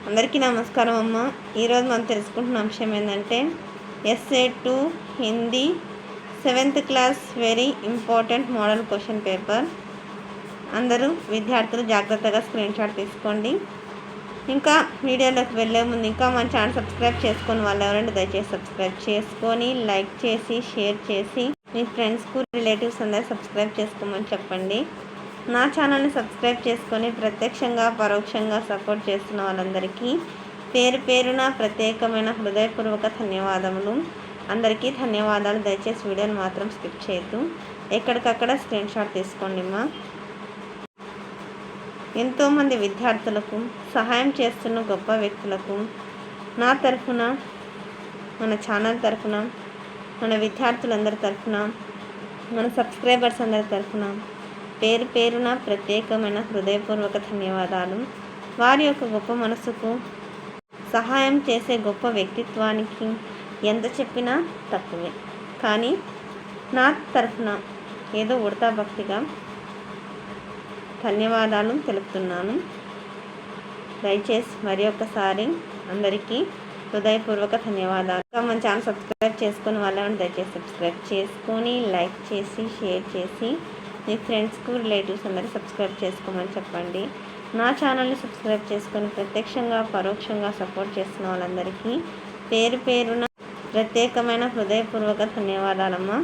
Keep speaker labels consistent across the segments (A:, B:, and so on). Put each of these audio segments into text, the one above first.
A: అందరికీ నమస్కారం అమ్మ. ఈరోజు మనం తెలుసుకుంటున్న అంశం ఏంటంటే SA2 Hindi 7th class very important model question paper. అందరూ విద్యార్థులు జాగ్రత్తగా స్క్రీన్ షాట్ తీసుకోండి. ఇంకా వీడియోలోకి వెళ్ళే ముందు ఇంకా మన ఛానల్ సబ్స్క్రైబ్ చేసుకొని వాళ్ళు ఎవరంటే దయచేసి సబ్స్క్రైబ్ చేసుకొని లైక్ చేసి షేర్ చేసి మీ ఫ్రెండ్స్కు రిలేటివ్స్ అందరూ సబ్స్క్రైబ్ చేసుకోమని చెప్పండి. నా ఛానల్ని సబ్స్క్రైబ్ చేసుకొని ప్రత్యక్షంగా పరోక్షంగా సపోర్ట్ చేస్తున్న వాళ్ళందరికీ పేరు పేరున ప్రత్యేకమైన హృదయపూర్వక ధన్యవాదములు. అందరికీ ధన్యవాదాలు. దయచేసి వీడియోని మాత్రం స్కిప్ చేయొద్దు, ఎక్కడికక్కడ స్క్రీన్ షాట్ తీసుకోండి. ఎంతోమంది విద్యార్థులకు సహాయం చేస్తున్న గొప్ప వ్యక్తులకు నా తరఫున, మన ఛానల్ తరఫున, మన విద్యార్థులందరి తరఫున, మన సబ్స్క్రైబర్స్ అందరి తరఫున పేరు పేరున ప్రత్యేకమైన హృదయపూర్వక ధన్యవాదాలు. వారి యొక్క గొప్ప మనసుకు, సహాయం చేసే గొప్ప వ్యక్తిత్వానికి ఎంత చెప్పినా తక్కువే. కానీ నా తరఫున ఏదో ఉడతా భక్తిగా ధన్యవాదాలు తెలుపుతున్నాను. దయచేసి మరి ఒక్కసారి అందరికీ హృదయపూర్వక ధన్యవాదాలు. మన ఛానల్ సబ్స్క్రైబ్ చేసుకొని వాళ్ళని దయచేసి సబ్స్క్రైబ్ చేసుకొని లైక్ చేసి షేర్ చేసి మీ ఫ్రెండ్స్కు రిలేటివ్స్ అందరూ సబ్స్క్రైబ్ చేసుకోమని చెప్పండి. నా ఛానల్ని సబ్స్క్రైబ్ చేసుకొని ప్రత్యక్షంగా పరోక్షంగా సపోర్ట్ చేస్తున్న వాళ్ళందరికీ పేరు పేరున ప్రత్యేకమైన హృదయపూర్వక ధన్యవాదాలమ్మా.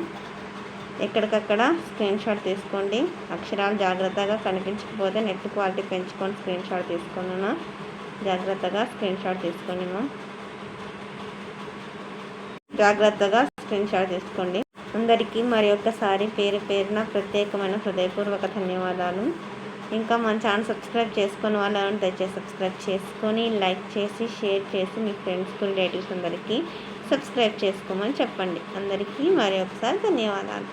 A: ఎక్కడికక్కడ స్క్రీన్ షాట్ తీసుకోండి. అక్షరాలు జాగ్రత్తగా కనిపించకపోతే నెట్ క్వాలిటీ పెంచుకొని స్క్రీన్ షాట్ తీసుకున్నా. జాగ్రత్తగా స్క్రీన్ షాట్ తీసుకోండి జాగ్రత్తగా స్క్రీన్ షాట్ తీసుకోండి. అందరికీ మరి ఒక్కసారి పేరు పేరున ప్రత్యేకమైన హృదయపూర్వక ధన్యవాదాలు. ఇంకా మన ఛానల్ సబ్స్క్రైబ్ చేసుకొని వాళ్ళని దయచేసి సబ్స్క్రైబ్ చేసుకొని లైక్ చేసి షేర్ చేసి మీ ఫ్రెండ్స్కి రిలేటివ్స్ అందరికీ సబ్స్క్రైబ్ చేసుకోమని చెప్పండి. అందరికీ మరి ఒకసారి ధన్యవాదాలు.